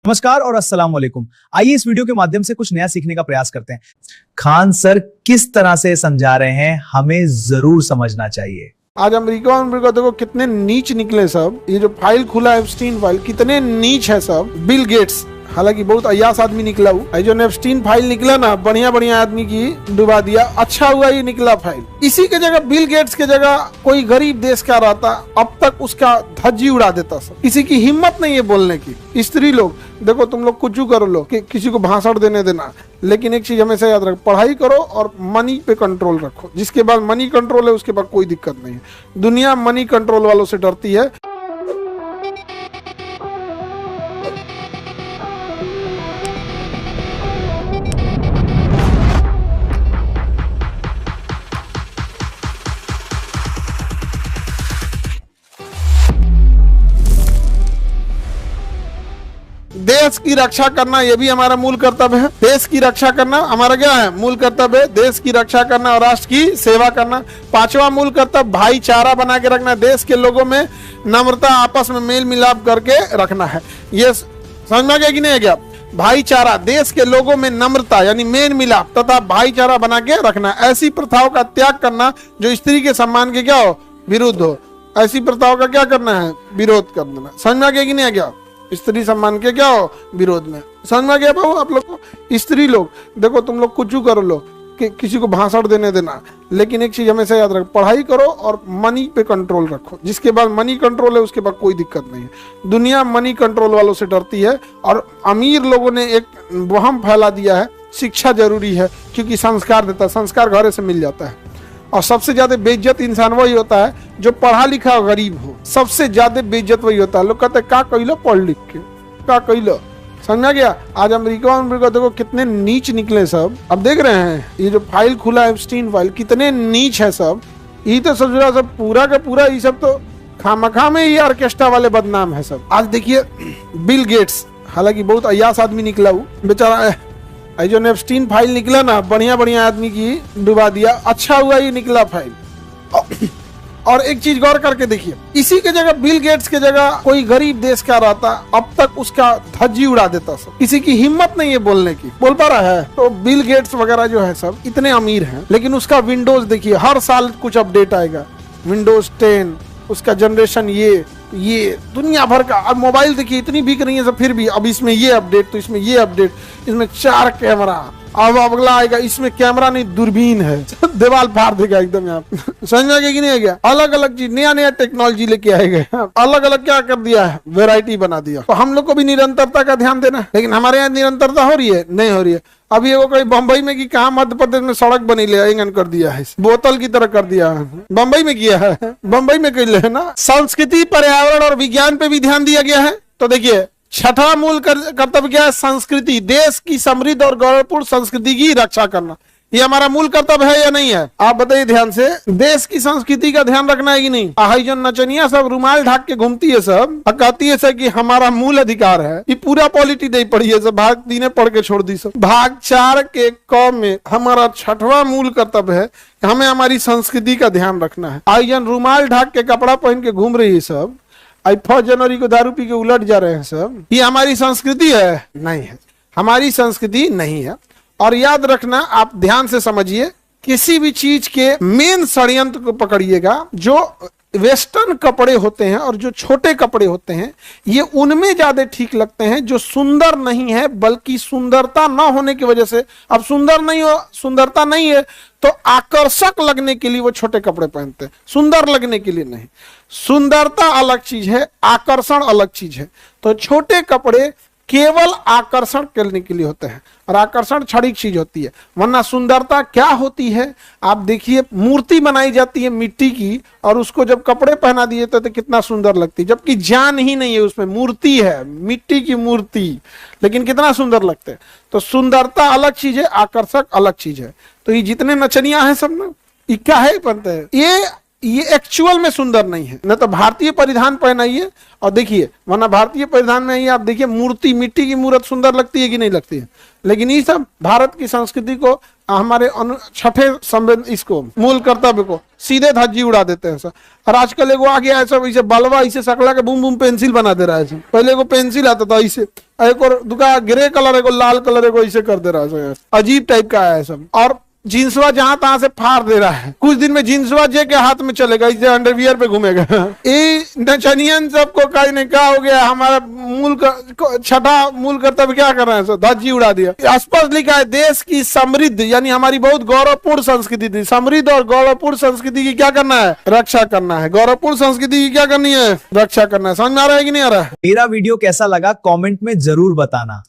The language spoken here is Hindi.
नमस्कार और अस्सलाम वालेकुम। आइए इस वीडियो के माध्यम से कुछ नया सीखने का प्रयास करते हैं। खान सर किस तरह से समझा रहे हैं हमें जरूर समझना चाहिए। आज अमेरिका देखो कितने नीच निकले सब। ये जो फाइल खुला है एप्स्टीन फाइल, कितने नीच है सब। बिल गेट्स हालांकि बहुत अय्यास आदमी निकला हुआ, जो एप्स्टीन फाइल निकला ना, बढ़िया बढ़िया आदमी की डुबा दिया। अच्छा हुआ ये निकला फाइल। इसी के जगह बिल गेट्स के जगह कोई गरीब देश का रहता, अब तक उसका धज्जी उड़ा देता सब। किसी की हिम्मत नहीं है बोलने की। स्त्री लोग देखो, तुम लोग कुछ करो लो कि किसी को भाषण देने देना, लेकिन एक चीज हमेशा याद रखो, पढ़ाई करो और मनी पे कंट्रोल रखो। जिसके बाद मनी कंट्रोल है उसके बाद कोई दिक्कत नहीं है। दुनिया मनी कंट्रोल वालों से डरती है। देश की रक्षा करना ये भी हमारा मूल कर्तव्य है। देश की रक्षा करना हमारा क्या है? मूल कर्तव्य है। देश की रक्षा करना और राष्ट्र की सेवा करना। पांचवा मूल कर्तव्य भाईचारा बना के रखना। देश के लोगों में नम्रता, आपस में मेल मिलाप करके रखना है। ये समझ में आ गया कि नहीं आ गया? भाईचारा, देश के लोगों में नम्रता यानी मेल मिलाप तथा भाईचारा बना के रखना। ऐसी प्रथाओं का त्याग करना जो स्त्री के सम्मान के क्या हो? विरुद्ध हो। ऐसी प्रथाओं का क्या करना है? विरोध कर देना। समझ में आ गया कि नहीं आ गया? स्त्री सम्मान के क्या हो? विरोध में। समझ में आ गया बाबू आप लोग को? स्त्री लोग देखो, तुम लोग कुछ करो लो कि किसी को भाषण देने देना, लेकिन एक चीज हमेशा याद रखो, पढ़ाई करो और मनी पे कंट्रोल रखो। जिसके बाद मनी कंट्रोल है उसके बाद कोई दिक्कत नहीं है। दुनिया मनी कंट्रोल वालों से डरती है और अमीर लोगों ने एक वहम फैला दिया है शिक्षा जरूरी है, क्योंकि संस्कार देता है। संस्कार घरे से मिल जाता है। और सबसे ज्यादा बेइज्जत इंसान वही होता है जो पढ़ा लिखा गरीब हो। सबसे ज्यादा बेइज्जत वही होता है। लोग कहते हैं का कहिलो पढ़ लिख के, का कहिलो। समझा गया? आज अमेरिका देखो कितने नीच निकले सब। अब देख रहे हैं ये जो फाइल खुला है एप्स्टीन फाइल, कितने नीच है सब। ये तो सब पूरा का पूरा ये सब तो खामखा में ये ऑर्केस्ट्रा वाले बदनाम है सब। आज देखिए बिल गेट्स, हालांकि बहुत अय्यास आदमी निकला हुआ बेचारा, जो एप्स्टीन फाइल निकला ना, बढ़िया बढ़िया आदमी की डुबा दिया। अच्छा हुआ ये निकला फाइल। और एक चीज गौर करके देखिए, इसी के जगह बिल गेट्स के जगह कोई गरीब देश का रहता, अब तक उसका धज्जी उड़ा देता सब। किसी की हिम्मत नहीं है बोलने की। बोल पा रहा है? तो बिल गेट्स वगैरह जो है सब इतने अमीर हैं, लेकिन उसका विंडोज देखिए, हर साल कुछ अपडेट आएगा। विंडोज 10, उसका जनरेशन ये दुनिया भर का। अब मोबाइल देखिए इतनी बिक रही है सब, फिर भी अब इसमें ये अपडेट, तो इसमें ये अपडेट, इसमें 4 कैमरा। अब अगला आएगा, इसमें कैमरा नहीं दूरबीन है, दीवार फाड़ देगा एकदम। यहाँ समझ में आ गया कि नहीं आ गया? अलग अलग चीज, नया नया टेक्नोलॉजी लेके आएगा। अलग अलग क्या कर दिया है? वेराइटी बना दिया। तो हम लोग को भी निरंतरता का ध्यान देना है। लेकिन हमारे यहाँ निरंतरता हो रही है? नहीं हो रही है। अभी वो कोई बम्बई में कि कहा मध्य प्रदेश में सड़क बनी ले इंगन कर दिया है, बोतल की तरह कर दिया है। बम्बई में किया है, बम्बई में कर ले ना। संस्कृति, पर्यावरण और विज्ञान पे भी ध्यान दिया गया है। तो देखिए छठा मूल कर्तव्य क्या है? संस्कृति, देश की समृद्ध और गौरवपूर्ण संस्कृति की रक्षा करना। ये हमारा मूल कर्तव्य है या नहीं है? आप बताइए ध्यान से। देश की संस्कृति का ध्यान रखना है कि नहीं? हाई जो नचनिया सब रुमाल ढाक के घूमती है सब, कहती है सब कि हमारा मूल अधिकार है। ये पूरा पॉलिटी नहीं पढ़ी है सब, भाग 3 पढ़ के छोड़ दी सब। भाग 4 के क में हमारा छठवां मूल कर्तव्य है, हमें हमारी संस्कृति का ध्यान रखना है। आई जन रुमाल ढाक के कपड़ा पहन के घूम रही है सब, 1 जनवरी को दारू पी के उलट जा रहे हैं सब। ये हमारी संस्कृति है? नहीं है, हमारी संस्कृति नहीं है। और याद रखना, आप ध्यान से समझिए, किसी भी चीज के मेन षड्यंत्र को पकड़िएगा। जो वेस्टर्न कपड़े होते हैं और जो छोटे कपड़े होते हैं, ये उनमें ज्यादा ठीक लगते हैं जो सुंदर नहीं है, बल्कि सुंदरता न होने की वजह से। अब सुंदरता नहीं है तो आकर्षक लगने के लिए वो छोटे कपड़े पहनते हैं, सुंदर लगने के लिए नहीं। सुंदरता अलग चीज है, आकर्षण अलग चीज है। तो छोटे कपड़े केवल आकर्षण करने के लिए होते हैं, और आकर्षण क्षणिक चीज होती है। वरना सुंदरता क्या होती है? आप देखिए, मूर्ति बनाई जाती है मिट्टी की, और उसको जब कपड़े पहना दिए तो कितना सुंदर लगती है, जबकि जान ही नहीं है उसमें, मूर्ति है, मिट्टी की मूर्ति, लेकिन कितना सुंदर लगते हैं। तो सुंदरता अलग चीज है, आकर्षक अलग चीज है। तो ये जितने नचनिया हैं सब ना, ये क्या है बनते हैं? ये एक्चुअल में सुंदर नहीं है। न तो भारतीय परिधान पहनाइए और देखिए, वरना भारतीय परिधान में ही आप देखिए मूर्ति, मिट्टी की मूर्त सुंदर लगती है कि नहीं लगती है। लेकिन ये सब भारत की संस्कृति को, हमारे छठे संवेद, इसको मूल कर्तव्य को सीधे धज्जी उड़ा देते हैं सर। और आजकल एगो आ गया है सब, इसे बलवा, इसे सकला के बूम बूम पेंसिल बना दे रहा है सर। पहले एगो पेंसिल आता था, इसे एक और दुका ग्रे कलर, एगो लाल कलर, एगो इसे कर दे रहा है सर। अजीब टाइप का है सब। और जींसवा जहां तहां से फाड़ दे रहा है। कुछ दिन में जींसवा जे के हाथ में चलेगा, इसे अंडरवियर पे घूमेगा। ये नचनियन सबको कहीं नहीं, क्या हो गया, हमारा मूल छठा मूल कर्तव्य क्या कर रहे हैं सर, धज्जी उड़ा दिया। स्पष्ट लिखा है, देश की समृद्ध, यानी हमारी बहुत गौरवपूर्ण संस्कृति थी, समृद्ध और गौरवपूर्ण संस्कृति की क्या करना है, रक्षा करना है। गौरवपूर्ण संस्कृति की क्या करनी है, रक्षा करना है। समझ में आ रहा है कि नहीं आ रहा है? मेरा वीडियो कैसा लगा कमेंट में जरूर बताना।